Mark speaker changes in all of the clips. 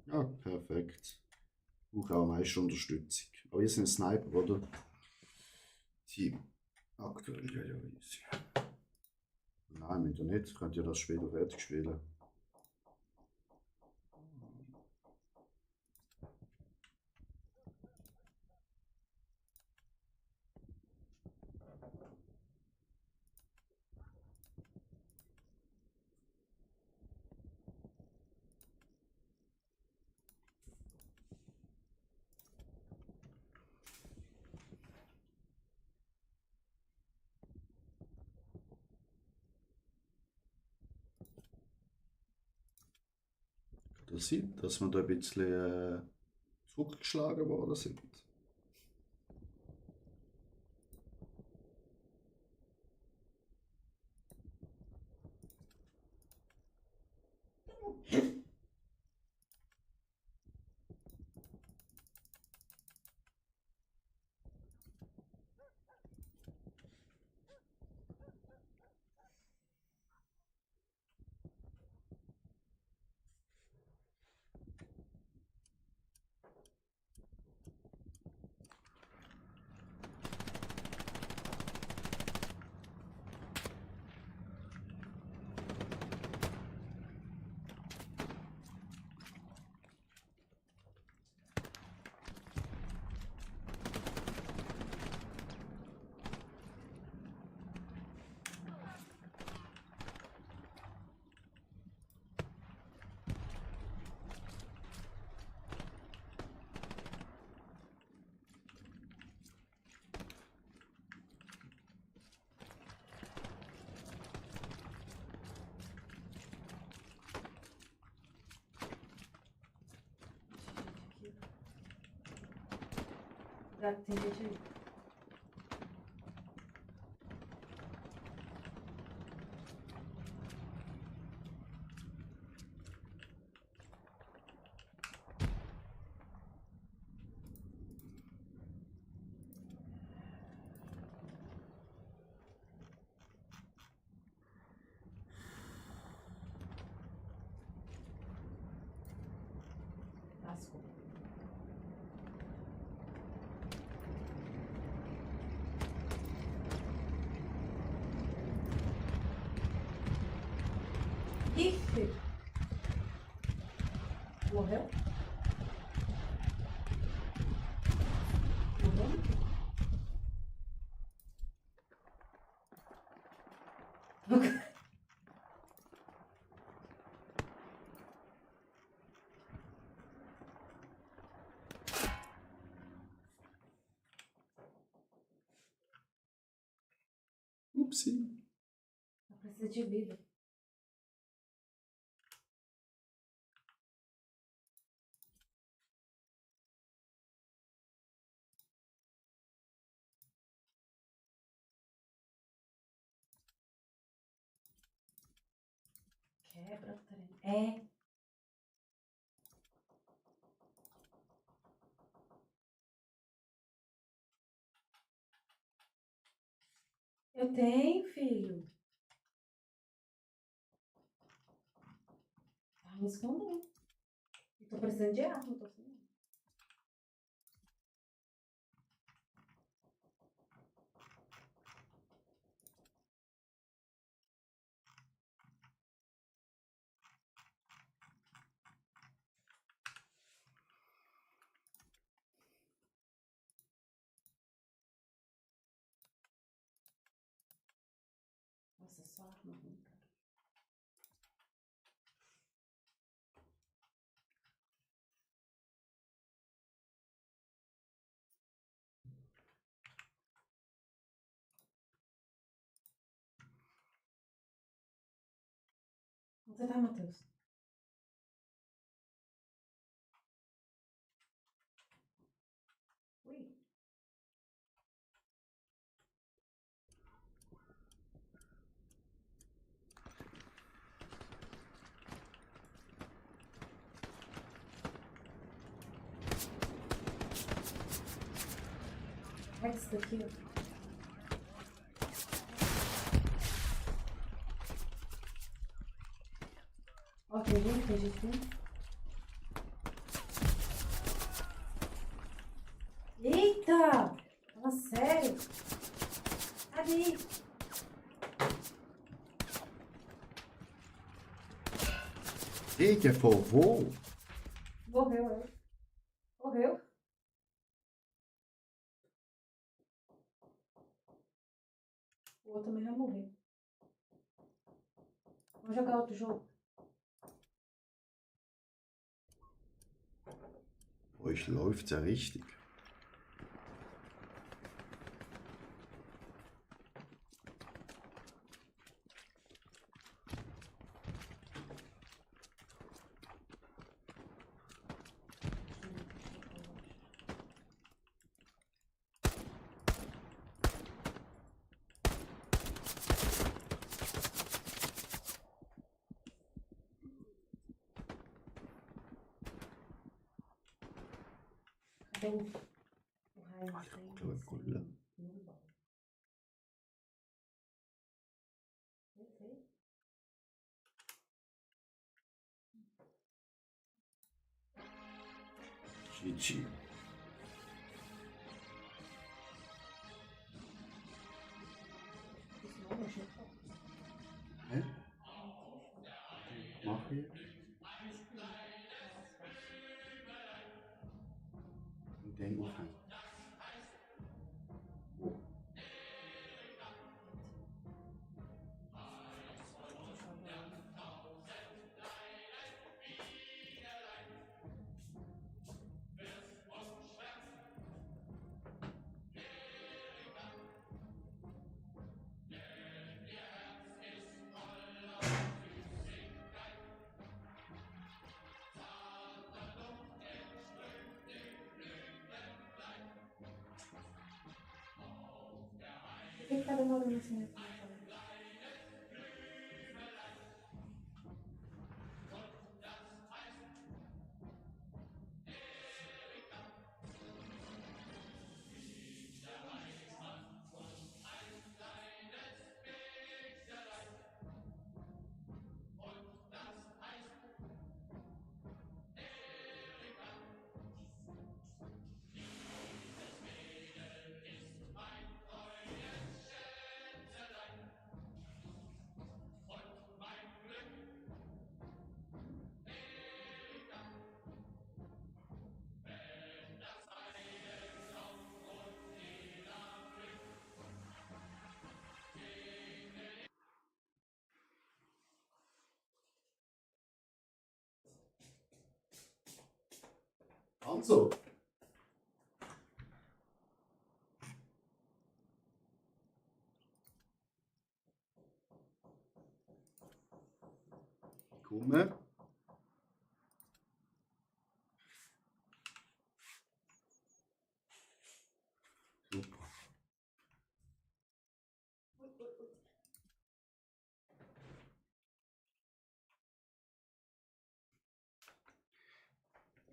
Speaker 1: Ja, perfekt. Brauche auch meist Unterstützung. Aber ihr seid Sniper, oder? Team. Aktuell, ja, ja, easy. Nein, mit ihr nicht. Könnt ihr das später fertig spielen. Kann das sein, dass wir da ein bisschen zurückgeschlagen worden sind?
Speaker 2: Tem gente aí. Lascou. Ixi! Morreu? Morreu?
Speaker 1: Upsi.
Speaker 2: Precisa de vida. Quebra o trem. É. Eu tenho, filho. Tá me escondendo. Eu tô precisando de arma, não tô sem arma. Nossa, só arma ruim, cara. Onde você tá, Matheus? Ui. Pega isso daqui, ó. Ó, tem gente vindo. Eita! Fala sério. Ali.
Speaker 1: Eita, von wo?
Speaker 2: Morreu, eu. Morreu. O outro também vai morrer. Vamos jogar outro jogo.
Speaker 1: Euch läuft's ja richtig.
Speaker 2: Cadê o raio?
Speaker 1: Ah, ich glaube, ich Kolle.
Speaker 2: No baú. Perfeito.
Speaker 1: GG.
Speaker 2: Isso não mexeu.
Speaker 1: Hä? Mach ich. Und den aufhängen. Wo?
Speaker 2: Por que tá demorando assim?
Speaker 1: Also. Komme. Super.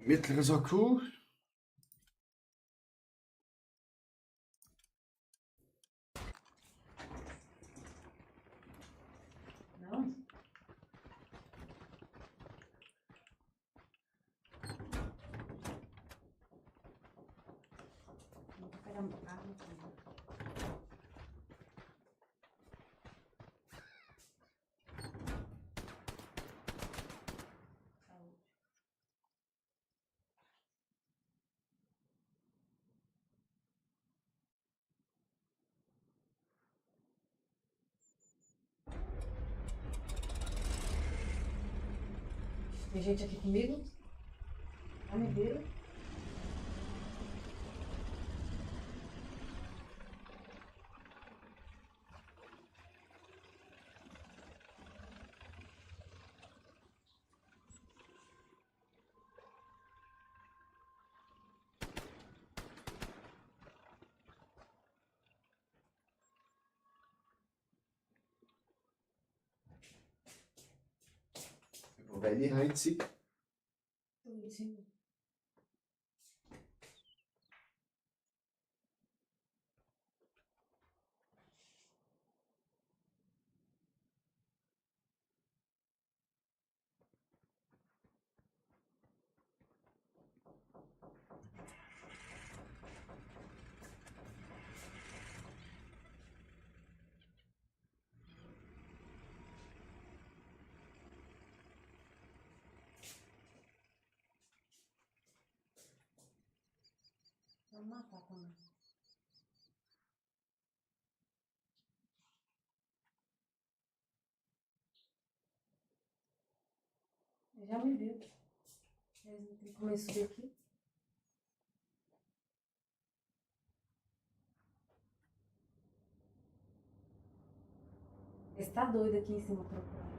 Speaker 1: Mittleres Akku.
Speaker 2: Não? Vou pegar água também. Saúde. Tem gente aqui comigo? Ah, me viram?
Speaker 1: Über welche Heizung?
Speaker 2: Tô em cima. matar também. Ele já me viu. Eles não tem como ele subir aqui. Esse tá doido aqui em cima procurando.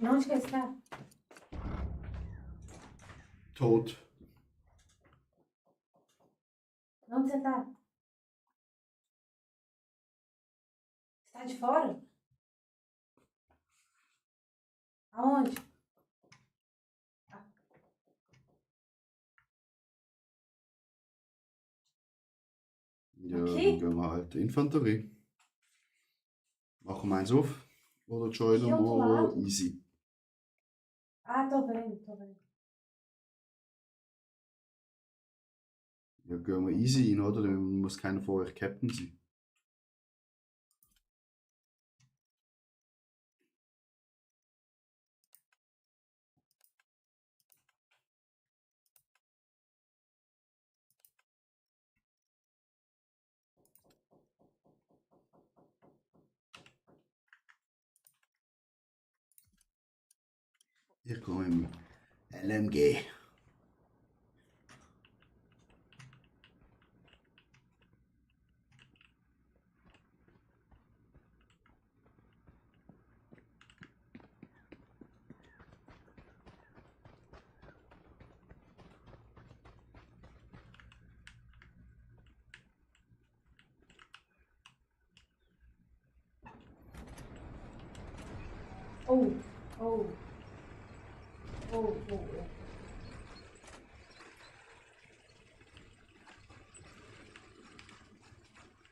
Speaker 2: Onde que ele está?
Speaker 1: Tot.
Speaker 2: Onde você tá? Você tá de fora? Aonde?
Speaker 1: Ja,
Speaker 2: Okay.
Speaker 1: dann gehen wir halt Infanterie. Machen wir eins auf. Oder joinen
Speaker 2: Aqui, outro
Speaker 1: wir
Speaker 2: lado.
Speaker 1: easy.
Speaker 2: Ah, tô vendo, tô vendo.
Speaker 1: Ja, gehen wir easy rein, oder? Dann muss keiner von euch Captain sein. Ich komme im LMG.
Speaker 2: Oh, oh. Oh, oh, oh.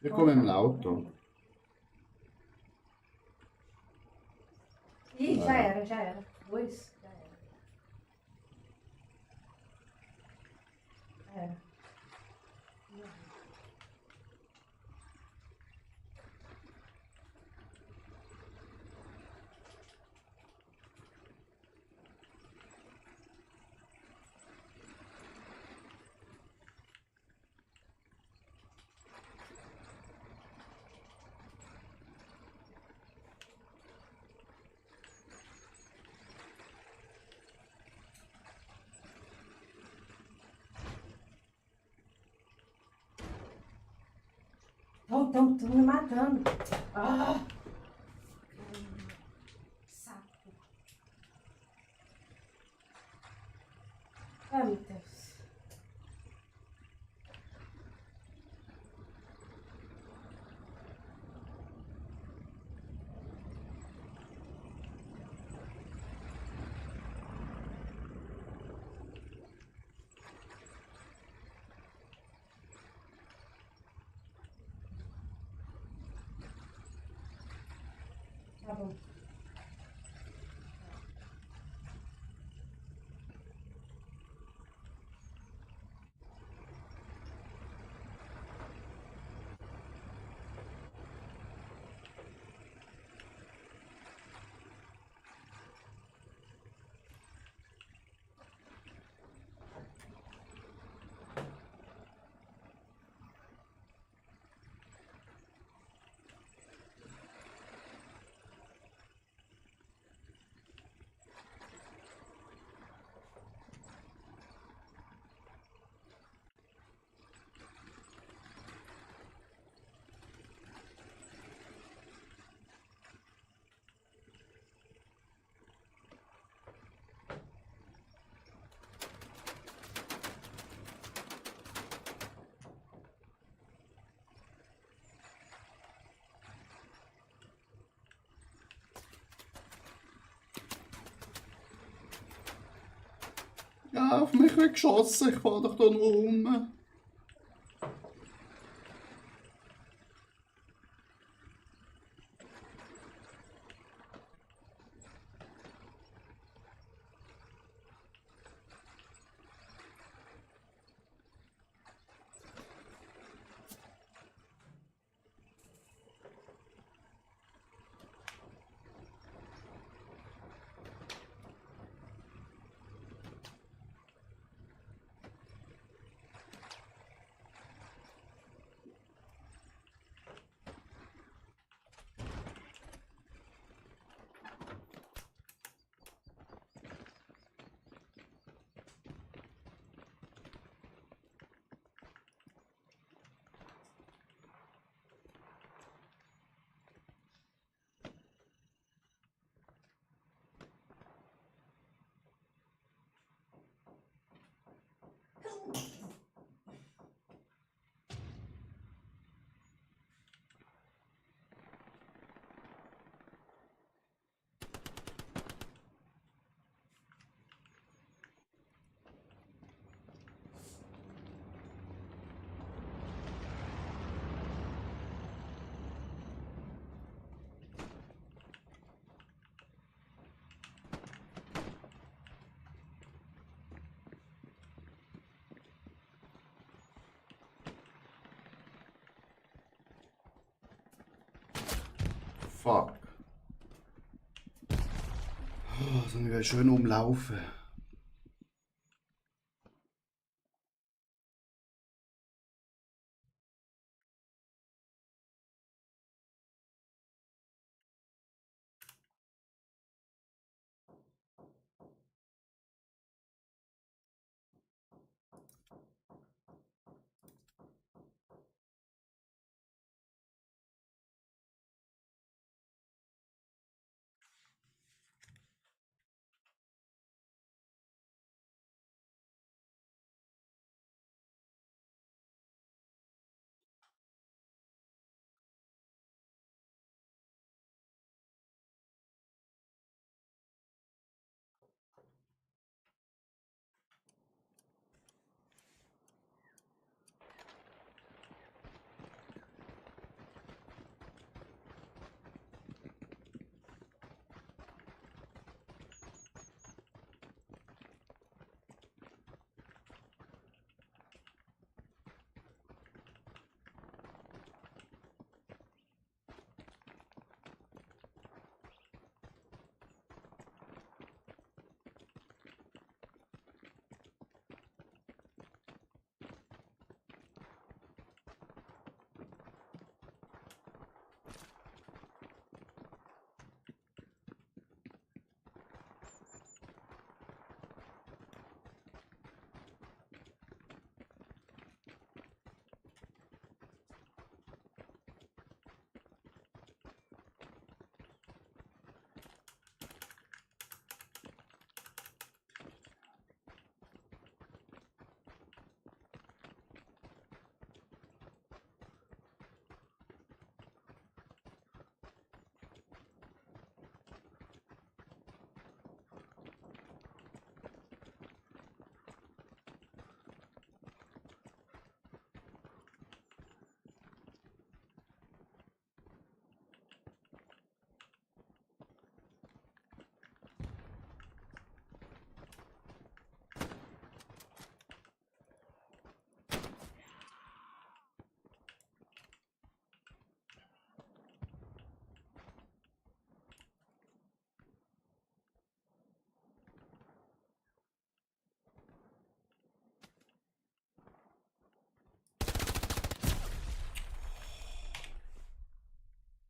Speaker 1: Ich komme im Auto.
Speaker 2: Ih, já era, já era. Dois, já era. Já era. Estão me matando. Ah! Saco. Ai, meu Deus. Tá bom.
Speaker 1: Ja, auf mich wird geschossen. Ich fahr doch da nur rum. Fuck. Oh, so wir schön umlaufen.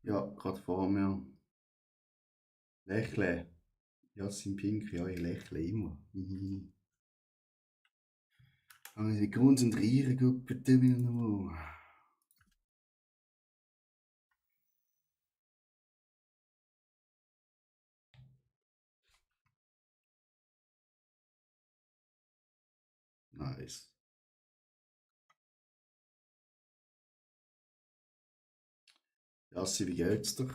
Speaker 1: Ja, gerade vor mir. Lächle. Jasmin Pink, ja, ich lächle immer. Kann ich mich konzentrieren, gut, bitte wieder nochmal. Nice. Jassi, wie geht's dir?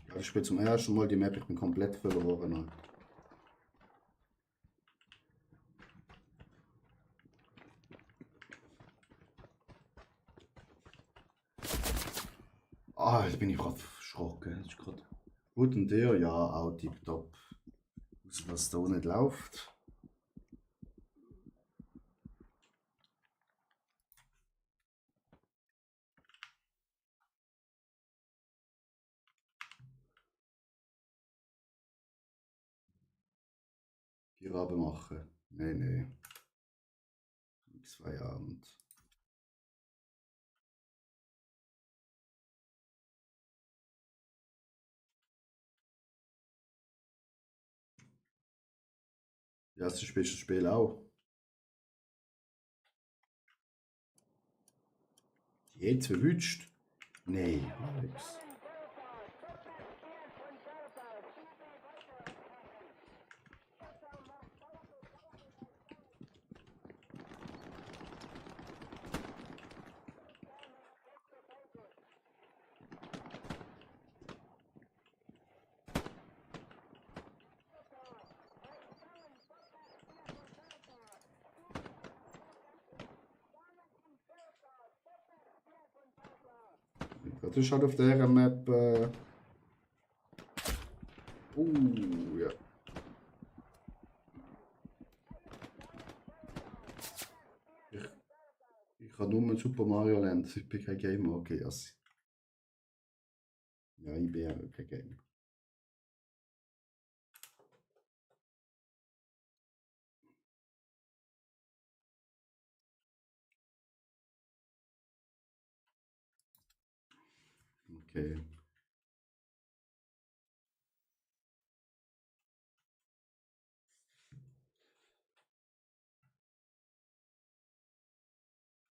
Speaker 1: Ja, ich spiele zum ersten Mal die Map, ich bin komplett verloren. Alter. Ah, jetzt bin ich gerade erschrocken. Das ist grad... Gut und dir? Ja, auch tipptopp. Außer dass da nicht läuft. Die Rabe machen. Nee, nee. Nix Feierabend. Ja, das spielst das Spiel auch. Jetzt verwünscht? Nee, Alex. Das ist halt auf dieser Map. Ja. Ich habe nur Super Mario Land. Ich bin kein Gamer. Okay, also. Ja, ich bin ja kein Gamer. Okay.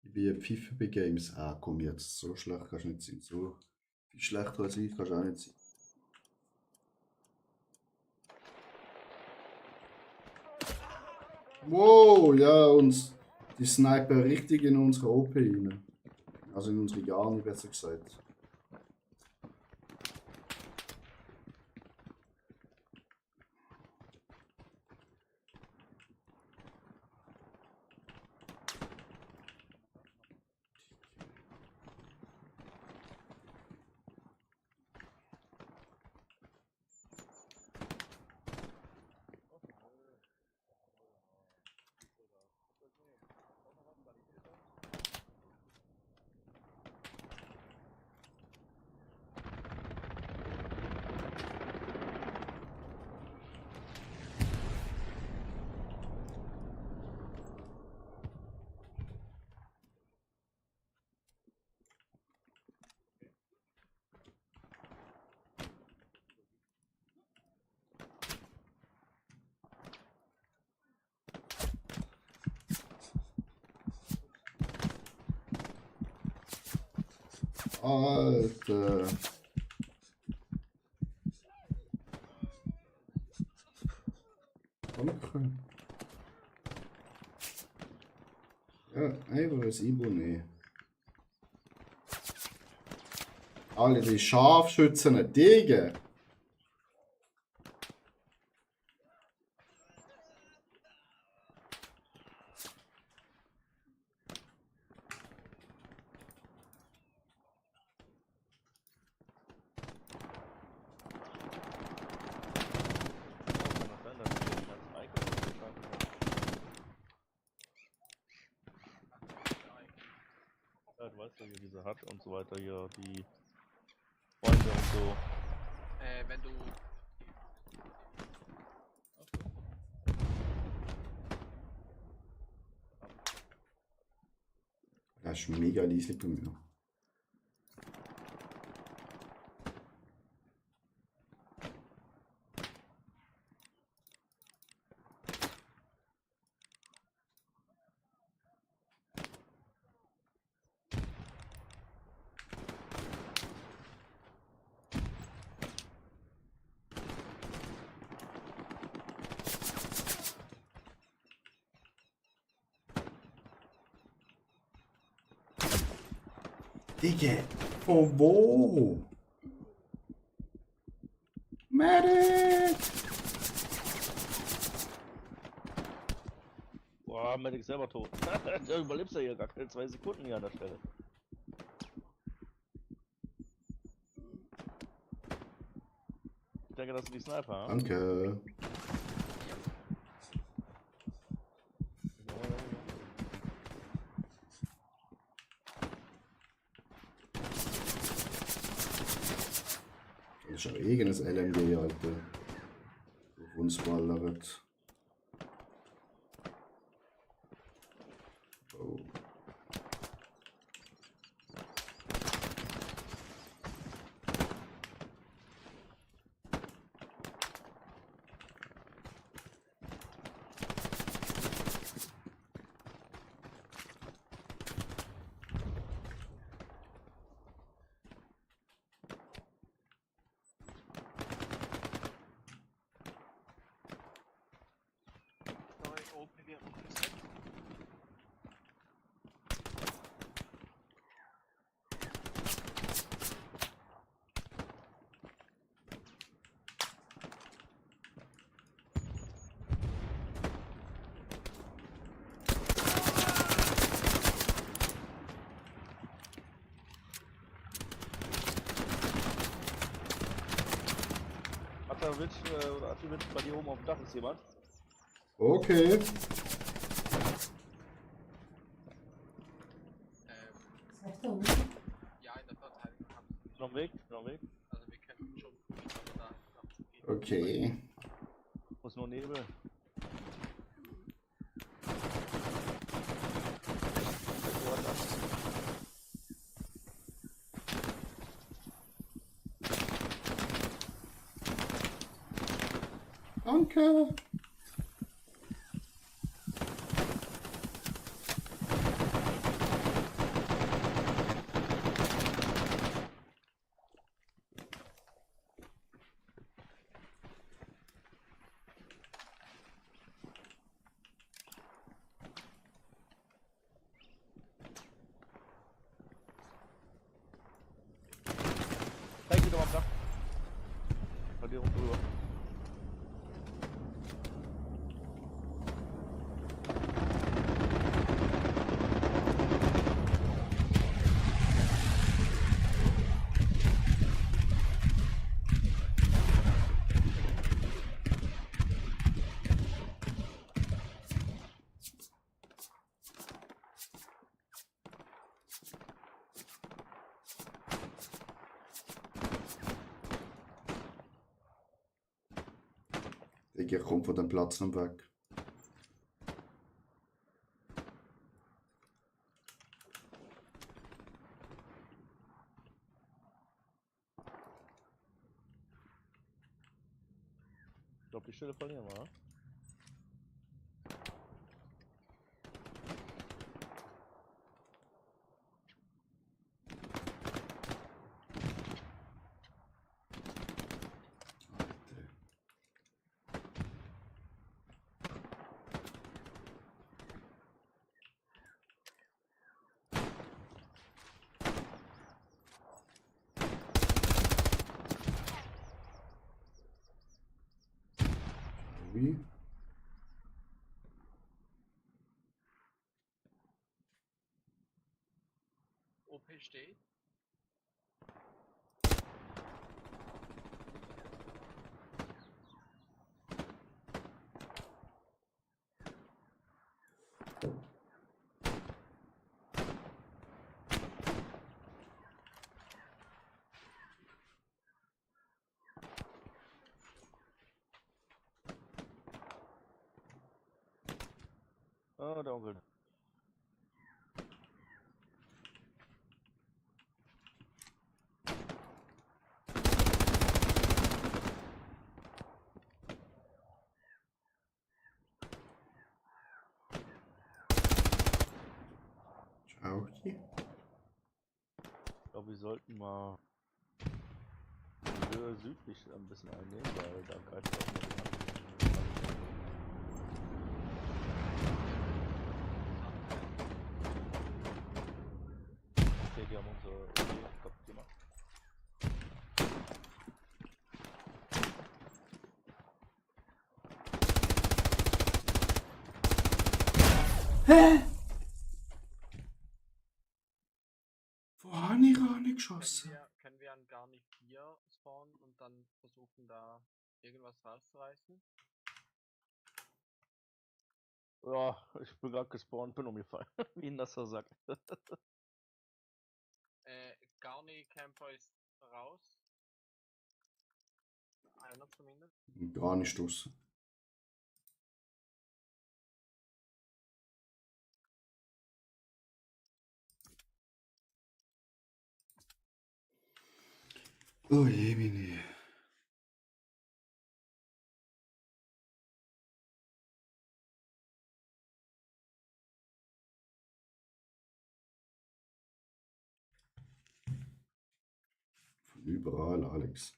Speaker 1: Ich bin ein Pfeife bei Games. Ah, komm jetzt. So schlecht kannst du nicht sein. So viel schlechter als ich kannst du auch nicht sein. Wow, ja, und die snipen richtig in unsere OP rein. Also in unsere Garni, besser gesagt. Alter. Danke. Ja, einfach ein Ibo nehmen. Alle die Scharfschützen, Digga.
Speaker 3: Ja, du weißt ja, hier diese Hut und so weiter, hier die Freunde und so.
Speaker 4: Wenn du.
Speaker 1: Das ist mega leise bei mir. Digga, von wo? Medic!
Speaker 3: Boah, Medic selber tot. Der überlebt ja hier gar keine 2 Sekunden hier an der Stelle. Ich denke, das sind die Sniper, ja?
Speaker 1: Danke. Das ist aber irgendein LMG, Alter. Auf uns ballert. Oh.
Speaker 3: Atavitsch oder Ativitsch, bei dir oben auf dem Dach ist jemand.
Speaker 1: Okay.
Speaker 2: Was heißt da unten?
Speaker 4: Ja, in der Verteidigung haben sie
Speaker 3: Noch Weg, noch Weg.
Speaker 4: Also wir könnten schon probieren, aber da nachzugehen.
Speaker 1: Okay.
Speaker 3: Muss nur Nebel.
Speaker 1: Danke.
Speaker 3: Zeig dir doch am Dach. Bei dir oben drüber.
Speaker 1: Ich komme von dem Platz noch weg.
Speaker 3: Ich glaube, die Stelle verlieren wir, ne?
Speaker 1: Wie?
Speaker 4: OP steht.
Speaker 3: Ah, der Onkel.
Speaker 1: Ciao.
Speaker 3: Ich glaube, wir sollten mal die Höhe südlich ein bisschen einnehmen, weil da greift auch noch jemand. Okay, die haben unsere Idee kaputt gemacht.
Speaker 1: Hä? Wo habe ich geschossen?
Speaker 4: Können wir an gar nicht hier spawnen und dann versuchen da irgendwas rauszureißen?
Speaker 3: Ja, ich bin gerade gespawnt, bin umgefallen. Wie ein nasser Sack.
Speaker 4: Garni Camper ist raus. Einer zumindest.
Speaker 1: Gar nicht raus. Oh je, Mini. Von überall, Alex.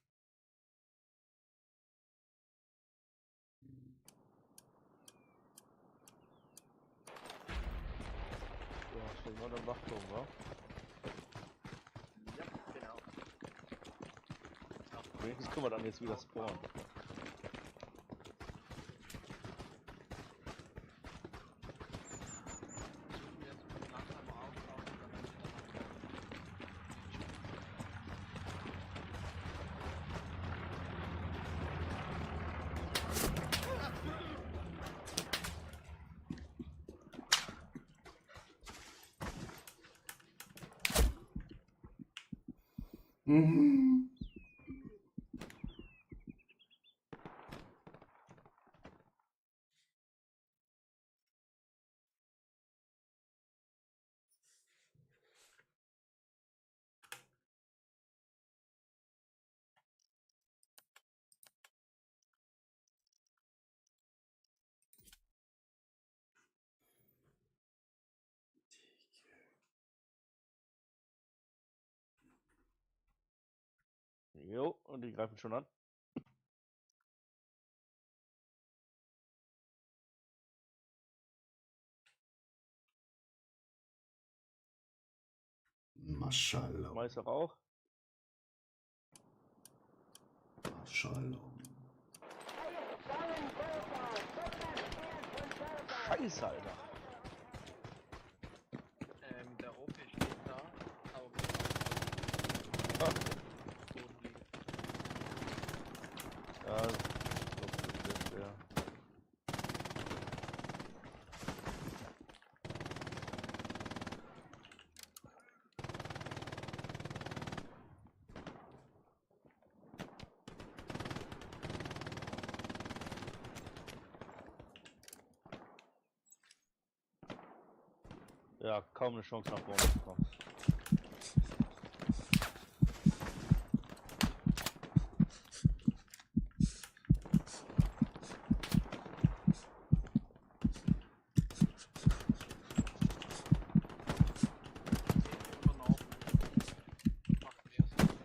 Speaker 3: Ja, stehen wir dann Wachturm, wa?
Speaker 4: Ja, genau.
Speaker 3: Wenigstens können wir dann jetzt wieder spawnen.
Speaker 1: Mhm.
Speaker 3: Jo, und die greifen schon an.
Speaker 1: Maschallah.
Speaker 3: Meister Rauch.
Speaker 1: Maschallah.
Speaker 3: Scheiße, Alter.
Speaker 4: Der OP steht da, aber
Speaker 3: Ah,
Speaker 4: Boden liegt.
Speaker 3: ja, das ist schwer. Ja, kaum eine Chance nach vorne zu kommen.
Speaker 4: Verlauf. Macht mehr Sinn.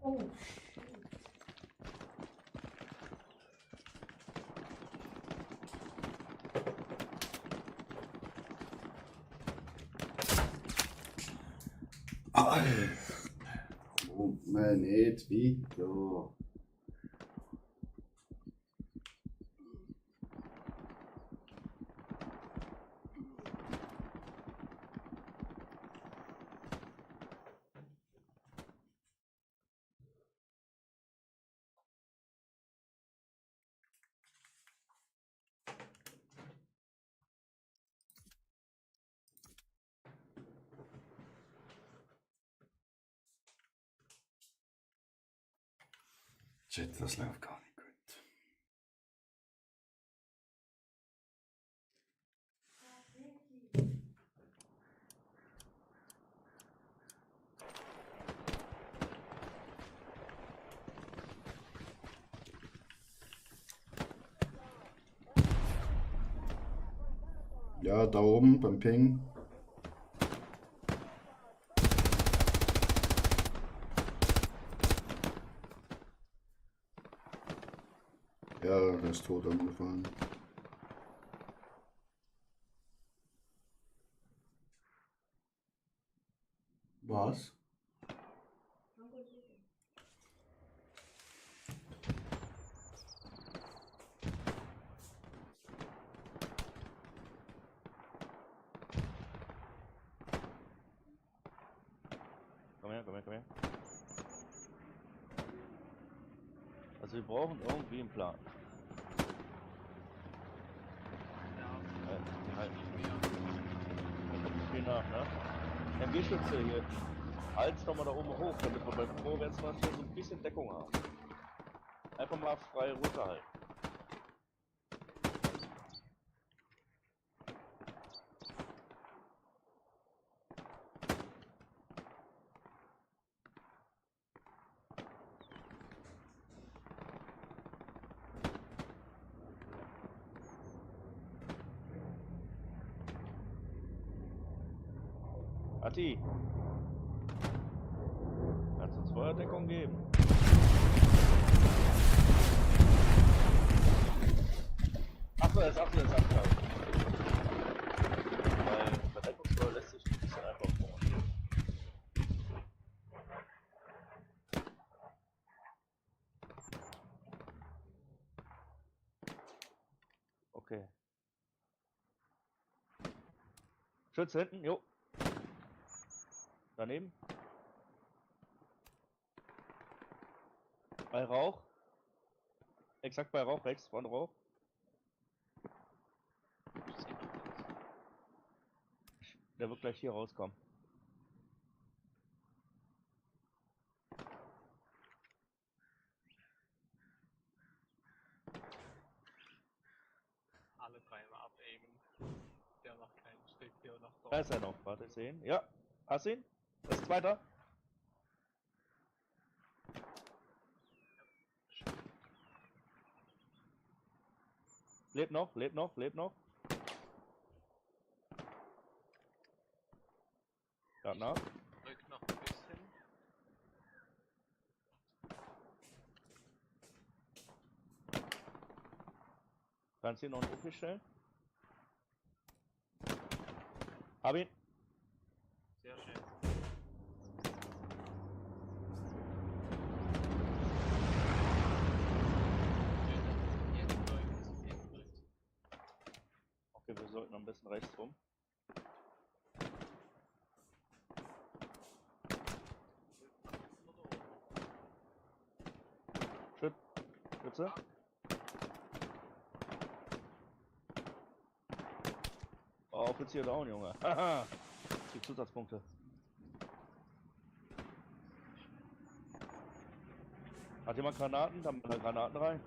Speaker 2: Oh, shit.
Speaker 1: Kommt man nicht weiter. Shit, das läuft gar nicht gut. Ja, da oben beim Ping. Ja, der ist tot umgefallen. Was?
Speaker 3: Komm her, komm her, komm her. Also wir brauchen irgendwie einen Plan.
Speaker 4: Ja,
Speaker 3: Halt,
Speaker 4: mehr.
Speaker 3: viel nach, ne? MG-Schütze hier. Halt's doch mal da oben hoch, damit wir beim Vorwärtsmarsch hier so ein bisschen Deckung haben. Einfach mal frei runterhalten. Atti! Kannst du uns Feuerdeckung geben? Abwärts. Weil Verdeckungsfeuer lässt sich ein bisschen einfach formulieren. Okay. Schütze hinten, jo. Daneben. Bei Rauch. Exakt bei Rauch, rechts von Rauch.
Speaker 4: Ich sehe noch nichts.
Speaker 3: Der wird gleich hier rauskommen.
Speaker 4: Alle dreimal abaimen. Der macht keinen Schritt hier nach
Speaker 3: Da
Speaker 4: dort.
Speaker 3: ist er noch. Warte, ich sehe ihn. Ja, hast du ihn? Das ist zweiter. Lebt noch, lebt noch, lebt noch. Ja, na.
Speaker 4: Rück noch ein bisschen.
Speaker 3: Kannst du ihn noch einen Uff stellen? Hab ihn.
Speaker 4: Sehr schön. Jetzt läuft. Jetzt läuft.
Speaker 3: Okay, wir sollten am besten rechts rum. Schütze. Oh, Offizier down, Junge. Haha. Die Zusatzpunkte. Hat jemand Granaten? Dann mal Granaten rein.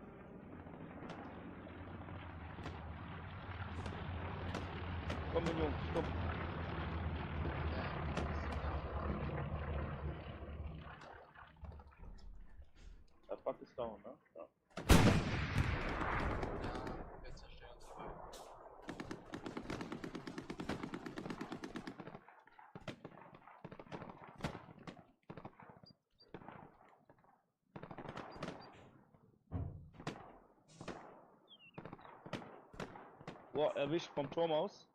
Speaker 3: Komm, Junge, komm. Der Bug ist down, ne? Ja.
Speaker 4: Ja, wir zerstören sie beide.
Speaker 3: Boah, erwischt vom Turm aus.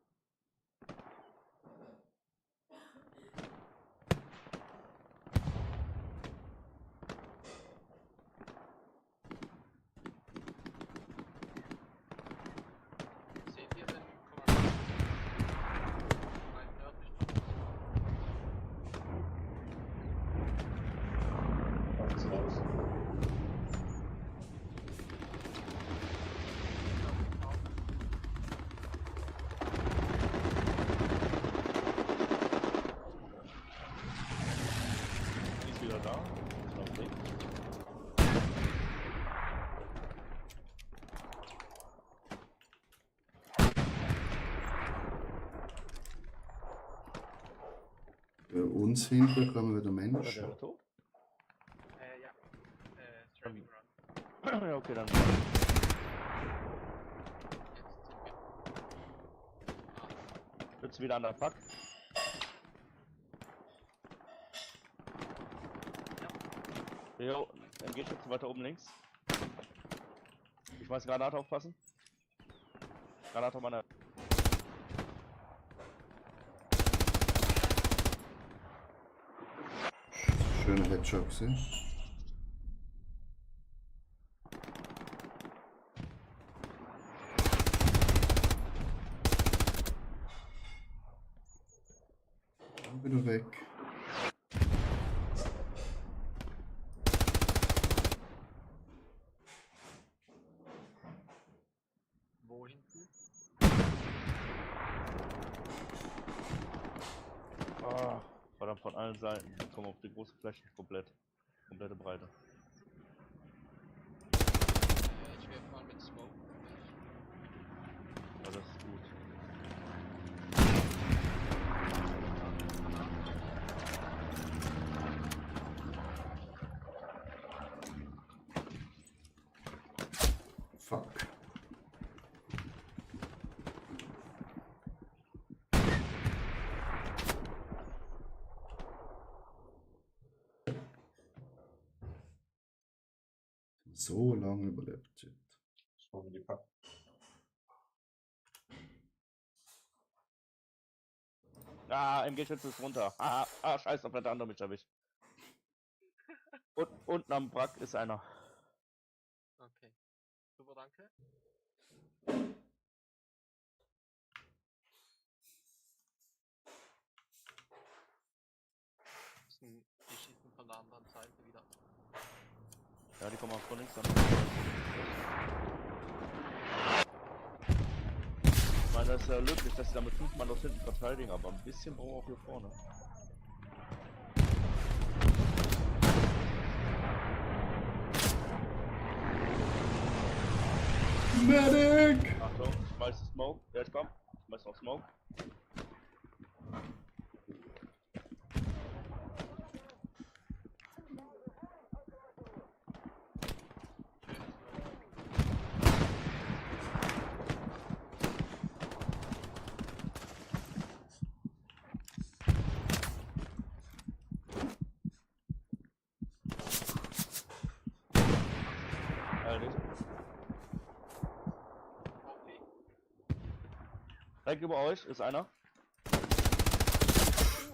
Speaker 4: Seht ihr den Kommandant? Nein, nördlich noch.
Speaker 5: Kommt's raus.
Speaker 3: Die ist wieder da. Ist noch links.
Speaker 1: Bei uns hinten kommen wieder
Speaker 3: Oder der
Speaker 1: Menschen.
Speaker 3: ist tot?
Speaker 4: Ja. Strafing Run.
Speaker 3: Ja, okay, dann.
Speaker 4: Jetzt sind wir.
Speaker 3: Wird's wieder an der Pack. Jo, dann geht jetzt weiter oben links. Ich weiß Granate aufpassen. Granate auf meiner.
Speaker 1: Schöner Headshot gesehen. Wieder weg.
Speaker 4: Wo hinten?
Speaker 3: Ah, verdammt, von allen Seiten. Wir kommen auf die große Fläche komplett. Komplette Breite.
Speaker 4: Ich werfe mal mit Smoke.
Speaker 3: Ja, das ist gut.
Speaker 1: Fuck. So lange überlebt sind.
Speaker 5: So wie die Pack.
Speaker 3: Ah, MG-Schütze ist runter. Scheiße, auf der andere mich erwischt. Und unten am Wrack ist einer.
Speaker 4: Okay. Super, danke. Die schießen von der anderen Seite wieder.
Speaker 3: Ja, die kommen auch von links an. Ich meine, das ist ja löblich, dass sie damit 5 Mann dort hinten verteidigen, aber ein bisschen brauchen wir auch hier vorne.
Speaker 1: Medic!
Speaker 3: Achtung, schmeiß Smoke. Jetzt komm. Schmeiß noch Smoke. Nicht. Direkt über euch ist einer.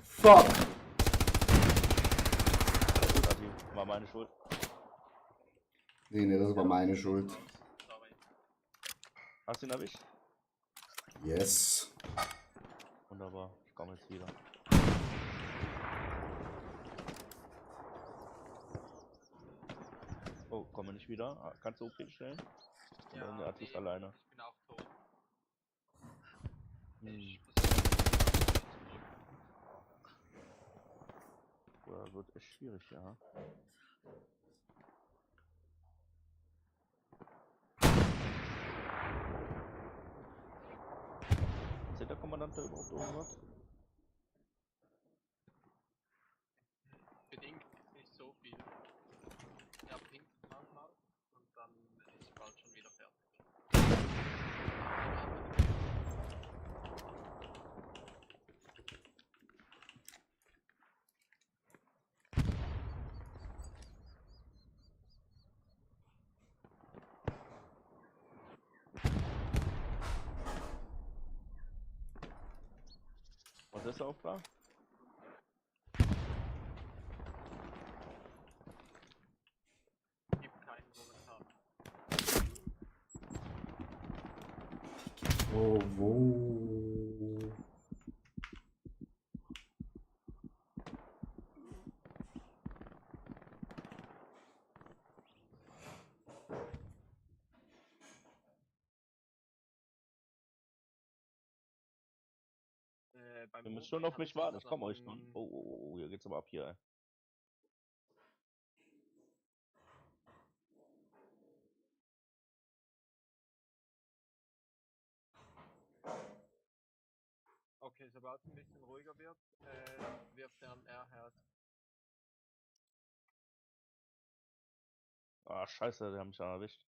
Speaker 1: Fuck!
Speaker 3: Gut, Ati. War meine Schuld.
Speaker 1: Nee, das war meine Schuld.
Speaker 4: Sorry.
Speaker 3: Hast du ihn erwischt?
Speaker 1: Yes.
Speaker 3: Wunderbar. Ich komme jetzt wieder. Oh, komme nicht wieder. Ah, kannst du OP stellen? Ja, der Ati ist alleine.
Speaker 4: Ich bin auch tot.
Speaker 3: Hm.
Speaker 4: Ich versuche.
Speaker 3: Boah, wird echt schwierig, ja. Sieht der Kommandant da überhaupt irgendwas?
Speaker 4: Bedingt nicht so viel. Ja, pinkt manchmal und dann ist bald schon wieder fertig.
Speaker 3: Was ist der Auftrag?
Speaker 4: Gibt keinen momentan.
Speaker 1: Oh, wo?
Speaker 4: Beim
Speaker 3: Ihr müsst
Speaker 4: OP
Speaker 3: schon auf
Speaker 4: hab
Speaker 3: mich
Speaker 4: ich
Speaker 3: warten,
Speaker 4: jetzt
Speaker 3: ich komme euch
Speaker 4: noch
Speaker 3: schon. Oh, hier geht's aber ab hier, ey.
Speaker 4: Okay, sobald es ein bisschen ruhiger wird, wirft er ein R-Herz.
Speaker 3: Ah, scheiße, die haben mich da erwischt.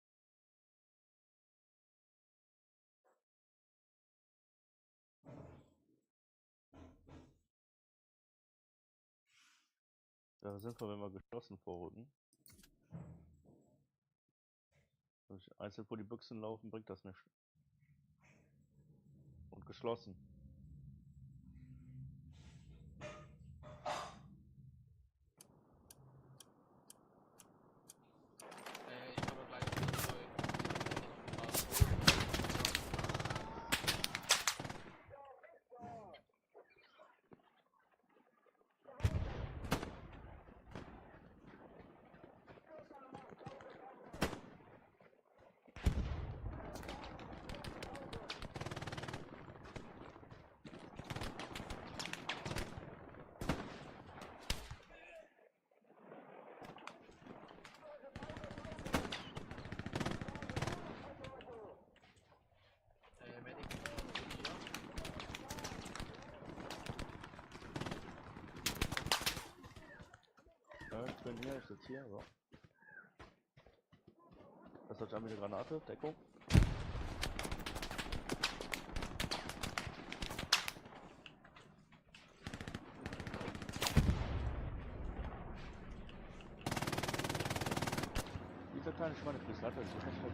Speaker 3: Da sind wir, wenn wir geschlossen vorrücken. Wenn ich einzeln vor die Büchsen laufen, bringt das nicht. Und geschlossen.
Speaker 4: Ich habe gleich Medic hier.
Speaker 3: Ja, ich bin hier, ich sitze hier, so. Das hat eine Granate, Deckung. Dieser kleine Schweinefuß hat das so versteckt.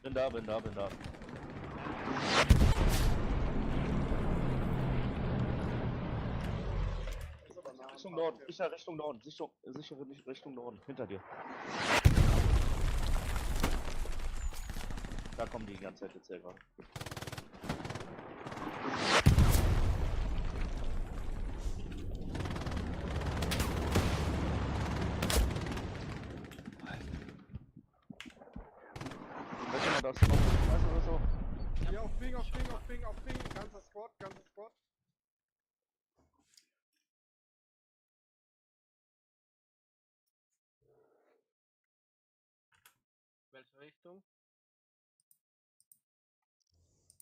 Speaker 3: Bin da, bin da, bin da. Richtung Norden, sicher Richtung Norden, sichere Richtung Norden, hinter dir. Da kommen die ganze Zeit jetzt selber. Wenn man das noch weiß oder so.
Speaker 6: Hier auf Ping, auf Ping, auf Ping, auf Ping. Ganzer Squad, ganzer Squad.
Speaker 4: Welche Richtung?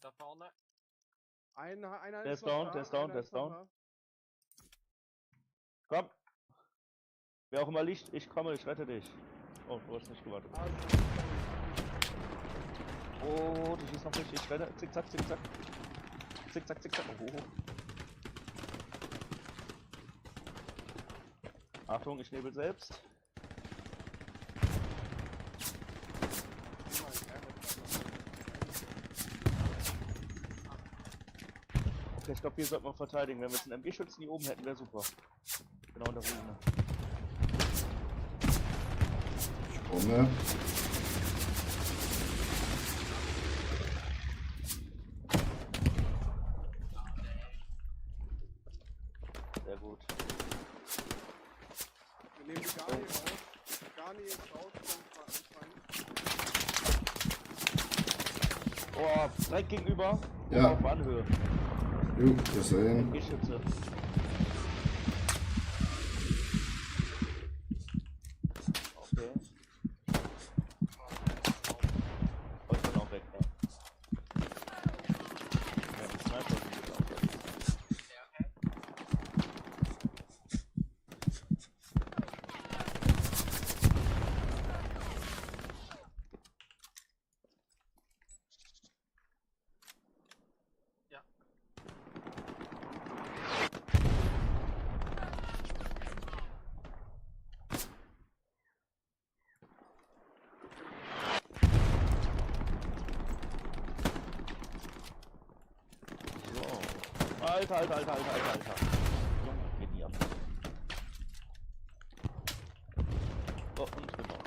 Speaker 4: Da vorne.
Speaker 6: Einer
Speaker 3: Der
Speaker 6: ist
Speaker 3: ist
Speaker 6: noch
Speaker 3: down,
Speaker 6: da,
Speaker 3: der ist down,
Speaker 6: einer
Speaker 3: der ist
Speaker 6: noch
Speaker 3: down.
Speaker 6: da.
Speaker 3: Komm! Wer auch immer liegt, ich komme, ich rette dich. Oh, du hast nicht gewartet.
Speaker 6: Ah,
Speaker 3: Oh, du schießt noch nicht, ich rette. Zickzack, zickzack. Zickzack, zickzack. Oh. Achtung, ich nebel selbst. Okay, ich glaube, hier sollten wir verteidigen. Wenn wir jetzt einen MG-Schützen hier oben hätten, wäre super. Genau in der Ruine.
Speaker 1: Ich komme.
Speaker 3: Sehr gut.
Speaker 6: Wir nehmen die Garni raus. Garni ist raus, kommt mal anfangen.
Speaker 3: Oh, direkt gegenüber.
Speaker 1: Ja.
Speaker 3: Auf Anhöhe.
Speaker 1: Jo, gesehen.
Speaker 3: MG-Schütze. Okay. Oh, ich bin auch weg, ja. Ja, die Sniper sind jetzt auch weg.
Speaker 4: Ja.
Speaker 3: So. Alter. Junge, geht die ab. Oh, und genau.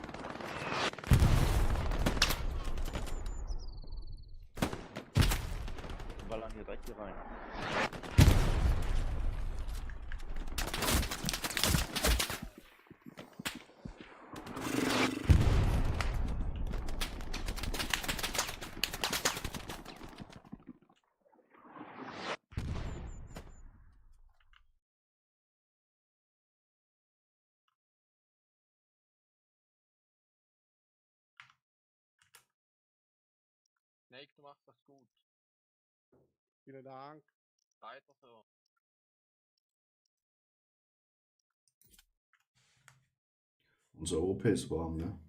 Speaker 3: Wir ballern hier direkt hier rein.
Speaker 4: Snake, du machst das gut.
Speaker 6: Vielen Dank.
Speaker 4: Weiter so.
Speaker 1: Unser OP ist warm, ne?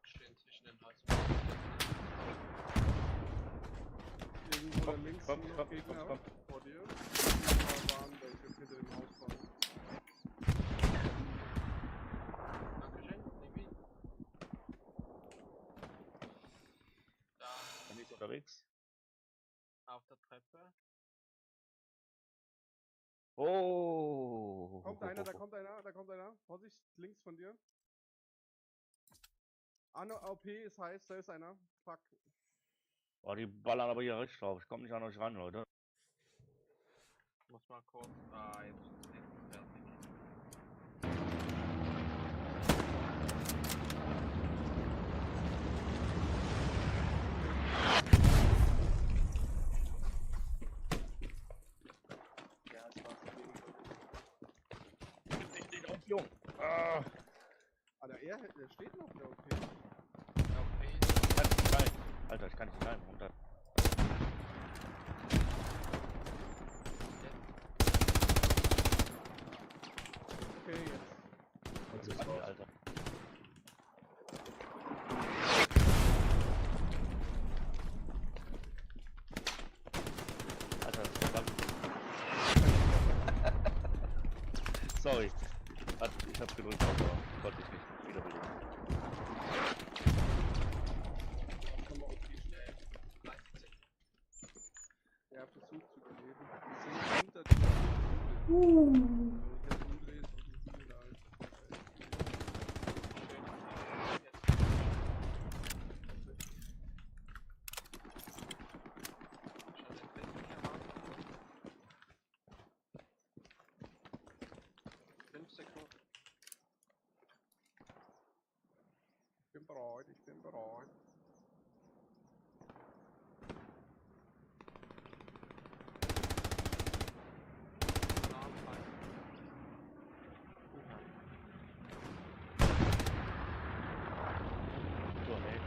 Speaker 4: Stehen zwischen den Haus.
Speaker 6: Irgendwo da
Speaker 3: Komm,
Speaker 6: links
Speaker 3: komm,
Speaker 6: sind noch
Speaker 3: komm,
Speaker 6: Gegner
Speaker 3: komm.
Speaker 6: vor dir. Da waren welche hinter dem Haus waren.
Speaker 4: Dankeschön, Niki. Da,
Speaker 3: Bin ich unterwegs?
Speaker 4: auf der Treppe.
Speaker 3: Oh.
Speaker 6: Kommt einer, da kommt einer, da kommt einer. Vorsicht, links von dir. Anno OP ist heiß, da ist einer. Fuck.
Speaker 3: Oh, die ballern aber hier richtig drauf. Ich komme nicht an euch ran, Leute.
Speaker 4: Muss mal kurz. Jetzt ist es fertig.
Speaker 6: Ja, es war
Speaker 3: Richtig auf, Jung. Ah.
Speaker 6: Ah, der steht noch, der OP.
Speaker 4: Okay.
Speaker 3: Halt, Alter, ich kann nicht rein runter.
Speaker 6: Okay, jetzt.
Speaker 5: Jetzt ist
Speaker 3: Mann,
Speaker 5: raus.
Speaker 3: Alter. Alter, das ist verdammt. Sorry. Ich hab gedrückt, aber konnte ich nicht wiederbeleben.
Speaker 4: Schon mal okay, Leipzig.
Speaker 6: Er versucht zu überleben. Wir sind hinter der Hügel. Hier Hügel ist und die Hügel da ist. Ich bin bereit.
Speaker 3: So, nee.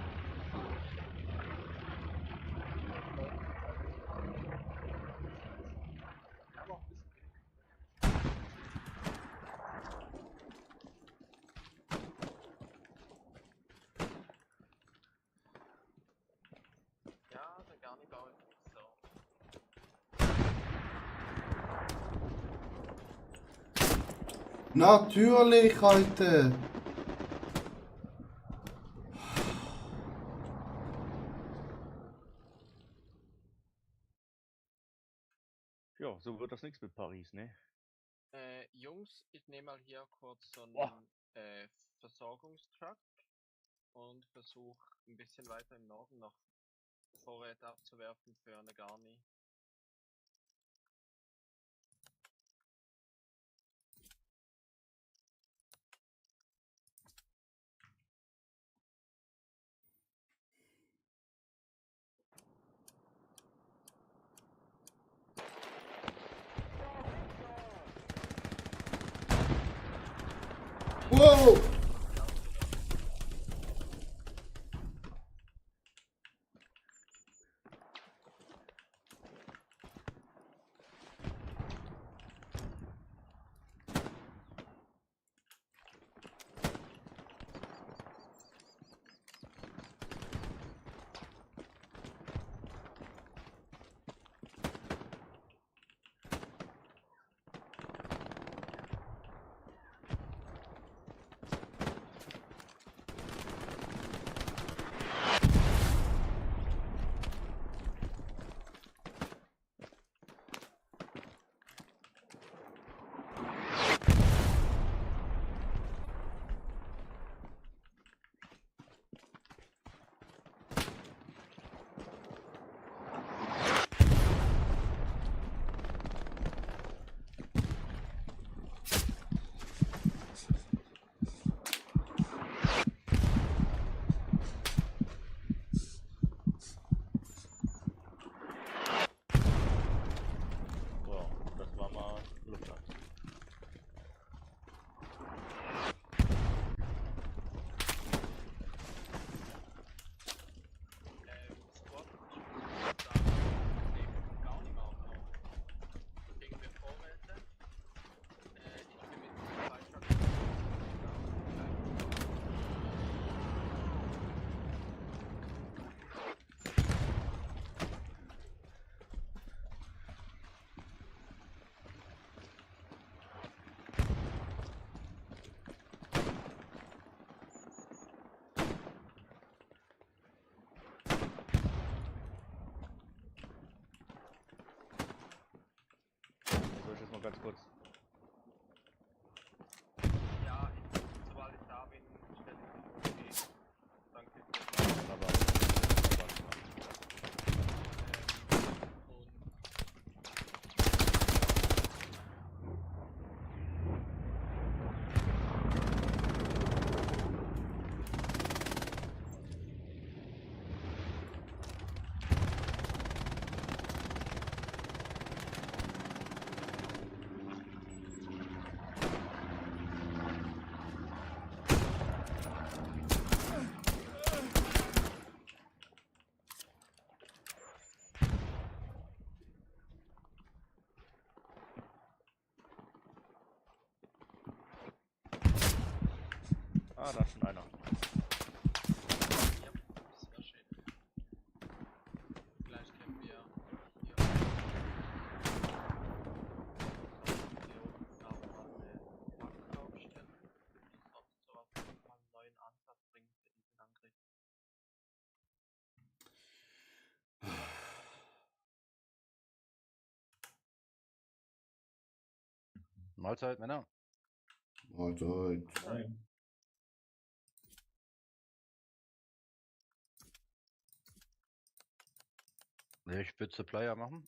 Speaker 6: Aber auch ein bisschen.
Speaker 4: Ja, der Garni baut so.
Speaker 1: Natürlich, Alter!
Speaker 3: Ja, so wird das nichts mit Paris, ne?
Speaker 4: Jungs, ich nehme mal hier kurz so einen
Speaker 3: Boah.
Speaker 4: Versorgungstruck und versuche ein bisschen weiter im Norden noch Vorräte abzuwerfen für eine Garni.
Speaker 1: Wow!
Speaker 3: So, das war mal Luftland.
Speaker 4: Squad, ich würde sagen, neben Garni mal noch. Kriegen wir Vorräte. Ich bin mit zwei Trucks.
Speaker 3: Soll ich jetzt mal ganz kurz.
Speaker 4: Ja, sobald ich da bin, stelle ich mich okay. Danke.
Speaker 3: Aber,
Speaker 4: Und
Speaker 3: Ah, da ist schon einer.
Speaker 4: Ja, sehr schön. Gleich können wir hier. Hier unten auch mal eine Waffe aufstellen. Die sonst so auf jeden Fall einen neuen Ansatz bringen für diesen Angriff.
Speaker 7: Mahlzeit, Männer.
Speaker 1: Alter,
Speaker 5: Nein.
Speaker 7: Ich würde Supplier machen.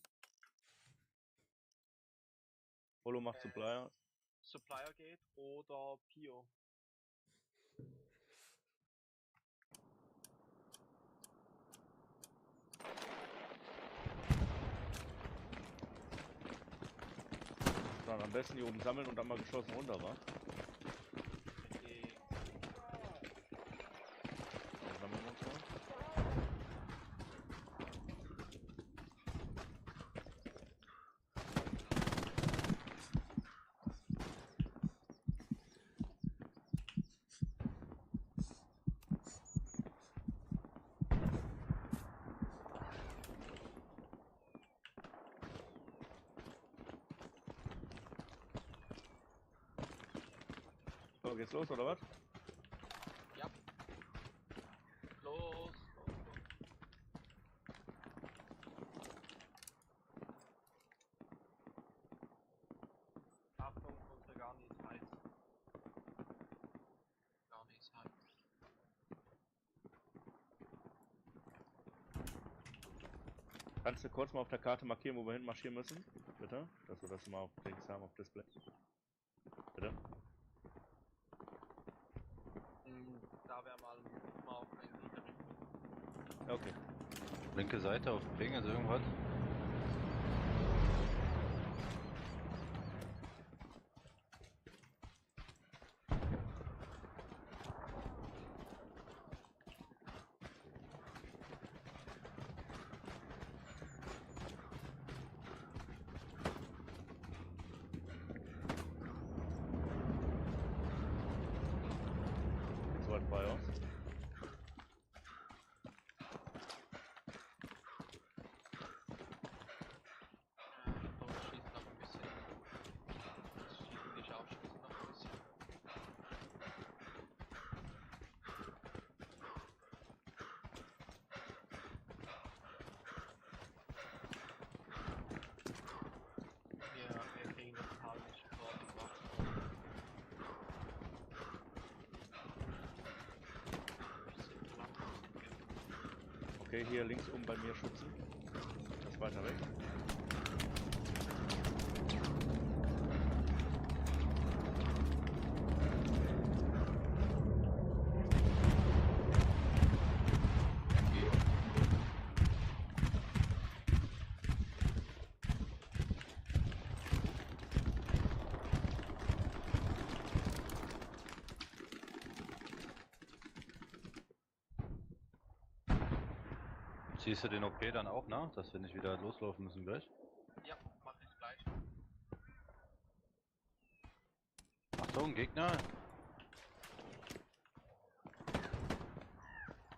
Speaker 3: Polo macht Supplier.
Speaker 4: Supplier geht oder Pio.
Speaker 3: Dann am besten hier oben sammeln und dann mal geschossen runter, wa?
Speaker 4: Okay.
Speaker 3: Dann sammeln wir uns mal. So, geht's los, oder was?
Speaker 4: Ja. Los. Achtung, unsere Garni ist heiß. Garni ist heiß.
Speaker 3: Kannst du kurz mal auf der Karte markieren, wo wir hin marschieren müssen? Bitte? Dass wir das mal auf Dings haben, auf Display. Bitte?
Speaker 4: Da wäre mal auf in die Richtung.
Speaker 3: Okay.
Speaker 7: Linke Seite auf Ping, ist irgendwas?
Speaker 3: Soweit bei uns.
Speaker 4: Los, schießt noch ein bisschen. Schießen die Scharfschützen noch ein bisschen. Wir kriegen das Tal nicht vorgebracht. Bisschen zu lang.
Speaker 3: Okay, hier links oben bei mir schützen. Das ist weiter weg.
Speaker 7: Ziehst du den OP dann auch nach, dass wir nicht wieder loslaufen müssen gleich?
Speaker 4: Ja, mach ich gleich.
Speaker 7: Achtung, Gegner!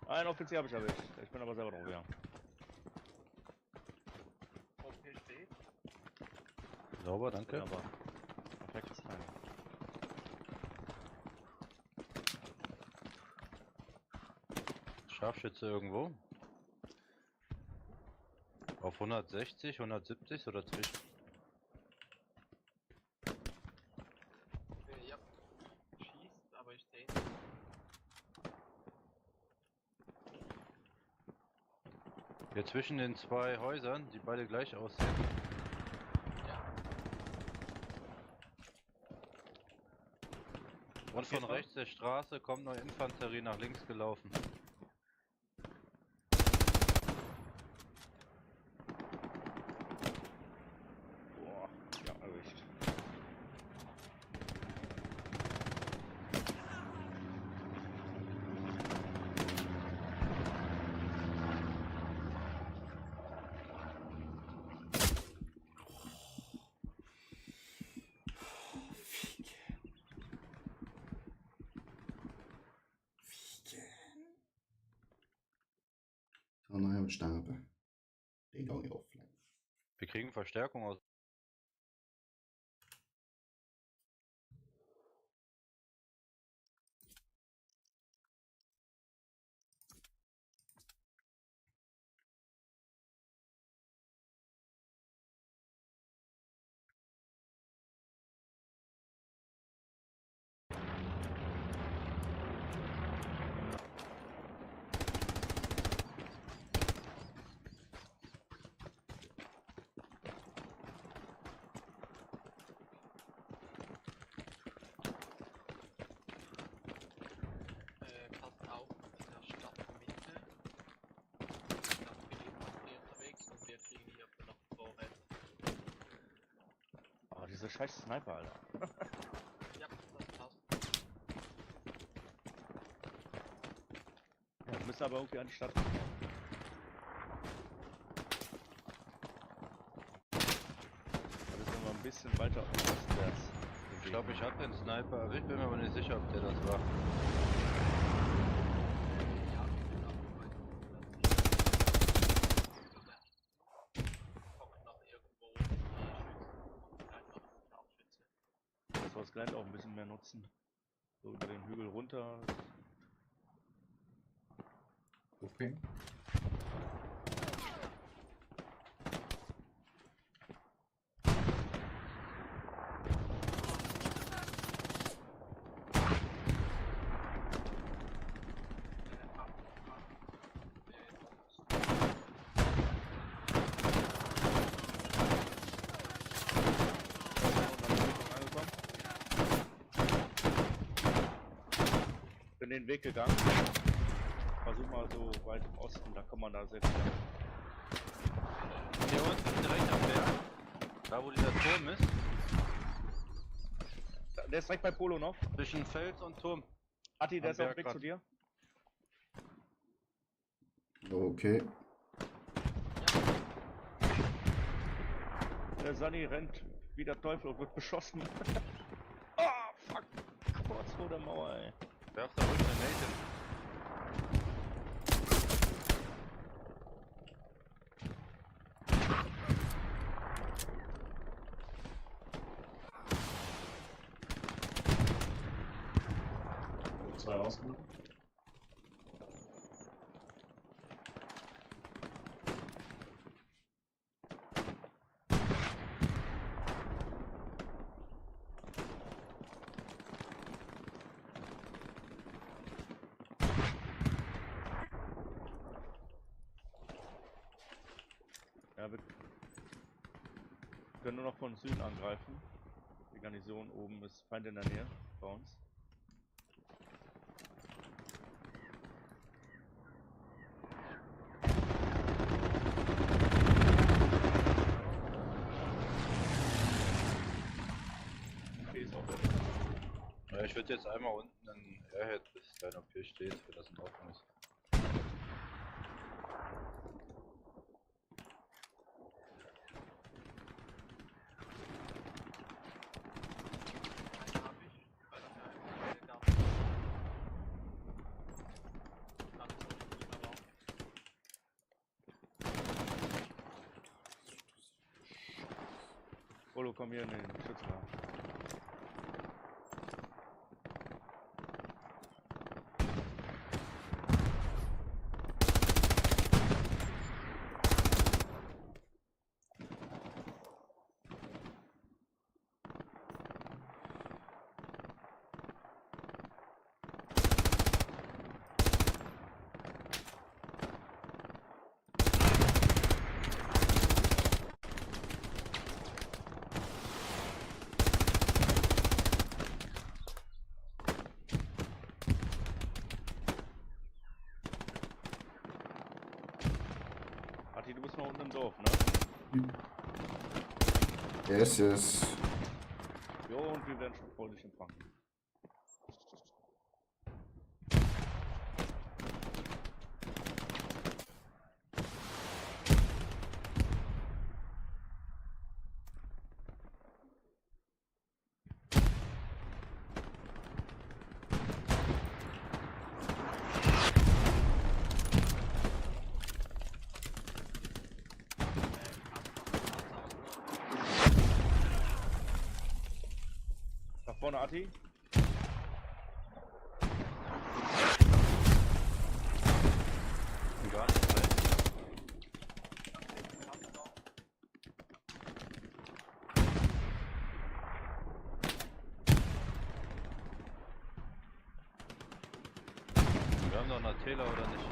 Speaker 3: Ein Offizier habe ich erwischt. Ich bin aber selber drauf gegangen.
Speaker 4: OP steht.
Speaker 7: Sauber, danke.
Speaker 3: Aber perfektes Timing.
Speaker 7: Scharfschütze irgendwo. Auf 160, 170 oder zwischen?
Speaker 4: Ja. Schießt, aber ich sehe
Speaker 7: Hier zwischen den zwei Häusern, die beide gleich aussehen.
Speaker 4: Ja.
Speaker 7: Und von rechts der Straße kommt noch Infanterie nach links gelaufen.
Speaker 3: Boah, ja, erwischt.
Speaker 7: Verstärkung aus.
Speaker 4: Passt auf, in der Stadtmitte. Da bin ich unterwegs und wir kriegen hier noch vorwärts.
Speaker 3: Oh, dieser scheiß Sniper, Alter.
Speaker 4: Ja, das passt.
Speaker 3: Ja, wir müssen aber irgendwie an die Stadt. Da müssen wir mal ein bisschen weiter ostwärts.
Speaker 7: Ich glaube, ich habe den Sniper erwischt, bin mir aber nicht sicher, ob der das war.
Speaker 4: Ja, genau. Kommt noch irgendwo Schützen. Einfach Scharfschütze.
Speaker 3: Dass wir das Gelände auch ein bisschen mehr nutzen. So über den Hügel runter.
Speaker 5: Okay.
Speaker 3: Bin den Weg gegangen. Versuch mal so weit im Osten, da kann man da sehr viel.
Speaker 7: Hier unten direkt am Berg, da wo dieser Turm ist,
Speaker 3: Der ist direkt bei Polo noch.
Speaker 7: zwischen Fels und Turm.
Speaker 3: Atti, der
Speaker 7: Am
Speaker 3: ist auf dem
Speaker 7: Berg
Speaker 3: Weg
Speaker 7: grad.
Speaker 3: zu dir.
Speaker 1: Okay.
Speaker 3: Der Sunny rennt wie der Teufel und wird beschossen. Ah, fuck. Kurz vor der Mauer, ey.
Speaker 7: Werf da ruhig eine Nate.
Speaker 5: Zwei ausgenommen.
Speaker 3: Ja, wir können nur noch von Süden angreifen. Die Garnison oben ist Feind in der Nähe bei uns. Okay, ist auch fertig.
Speaker 7: Ja, ich würde jetzt einmal unten einen Airhead, bis dein OP steht, wenn das in Ordnung ist.
Speaker 4: Einen habe ich bei der KfW, Garten. Alles so, aber
Speaker 3: Polo, komm hier in den Schützengraben. Atti, du bist noch unten im Dorf, ne?
Speaker 1: Yes, yes.
Speaker 3: Jo, und wir werden schon freudig empfangen. Vorne Ati.
Speaker 7: Gar nicht recht. Wir haben doch einen Taylor oder nicht?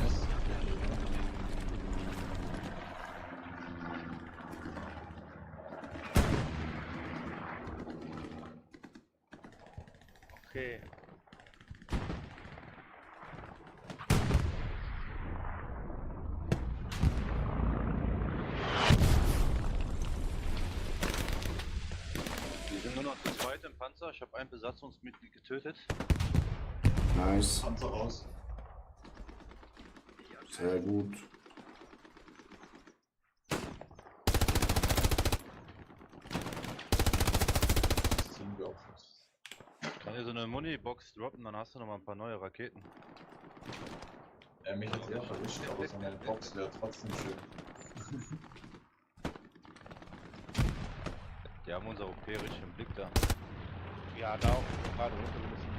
Speaker 5: Yes.
Speaker 3: Okay.
Speaker 7: Wir sind nur noch zu zweit im Panzer. Ich habe ein Besatzungsmitglied getötet.
Speaker 1: Nice.
Speaker 5: Panzer raus.
Speaker 1: Sehr gut.
Speaker 5: Das Team geopfert.
Speaker 7: Kann dir so eine Muni-Box droppen, dann hast du noch mal ein paar neue Raketen.
Speaker 5: Mich hat sie auch erwischt, aber so eine Box wäre trotzdem schön.
Speaker 7: Die haben unser OP richtig im Blick da.
Speaker 3: Ja, da auch gerade runter. Wir müssen.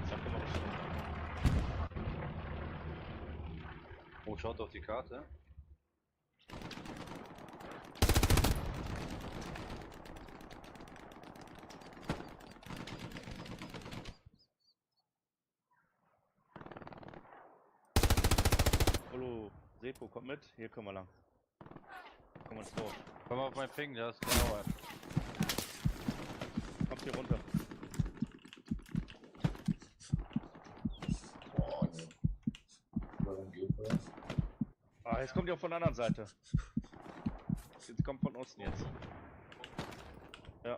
Speaker 3: Sag mal was.
Speaker 7: Oh, schaut auf die Karte.
Speaker 3: Hallo, Sepo, kommt mit. Hier können wir lang. Komm ins Dorf.
Speaker 7: Komm mal auf mein Ping, der ist genau.
Speaker 3: Kommt hier runter.
Speaker 5: Boah, ne. Warum geht das?
Speaker 3: Ah, jetzt kommt ihr auch von der anderen Seite. Jetzt kommt von Osten jetzt. Ja.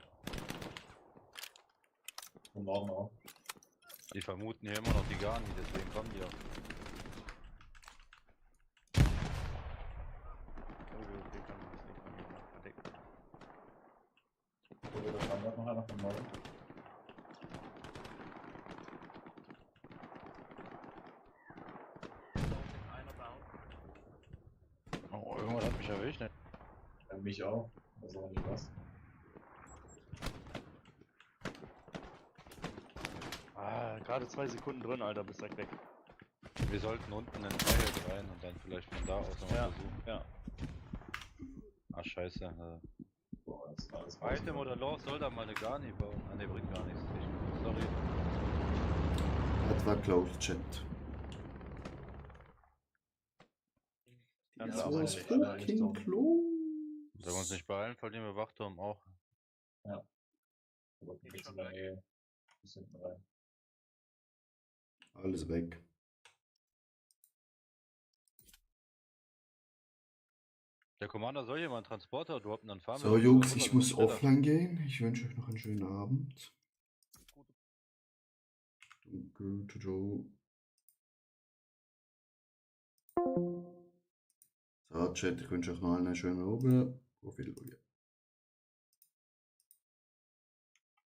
Speaker 5: Von Norden auch.
Speaker 7: Die vermuten hier immer noch die Garni, deswegen kommen die auch.
Speaker 3: Oh, den kann man jetzt nicht von hier nach verdecken.
Speaker 5: Oder da kam noch einer von Norden.
Speaker 4: Einer down.
Speaker 7: Oh, irgendwas hat mich erwischt, ne?
Speaker 5: Mich auch. Also auch nicht was.
Speaker 3: Ah, gerade 2 Sekunden drin, Alter, bist direkt weg.
Speaker 7: Wir sollten unten in Freiheit rein und dann vielleicht von da aus nochmal
Speaker 3: Ja,
Speaker 7: versuchen.
Speaker 3: ja.
Speaker 7: Ah, scheiße.
Speaker 5: Boah, das ist alles
Speaker 7: Item oder Law soll da mal eine Garni bauen. Ah, ne, bringt gar nichts. Sorry.
Speaker 1: Das war close, Chat.
Speaker 3: Ganz
Speaker 1: Das
Speaker 3: aber
Speaker 1: war
Speaker 3: nicht.
Speaker 1: fucking close.
Speaker 7: Sollen wir uns nicht beeilen, verlieren wir Wachturm auch.
Speaker 5: Aber ein bisschen in der Nähe. Bis hinten rein.
Speaker 1: Alles weg.
Speaker 7: Der Commander soll hier mal einen Transporter droppen, dann fahren wir.
Speaker 1: So,
Speaker 7: doch
Speaker 1: Jungs,
Speaker 7: runter,
Speaker 1: ich
Speaker 7: das
Speaker 1: muss
Speaker 7: ist schneller.
Speaker 1: offline gehen. Ich wünsche euch noch einen schönen Abend. Danke, ciao. So, Chat, ich wünsche euch noch einen schönen Abend. Auf Wiedersehen.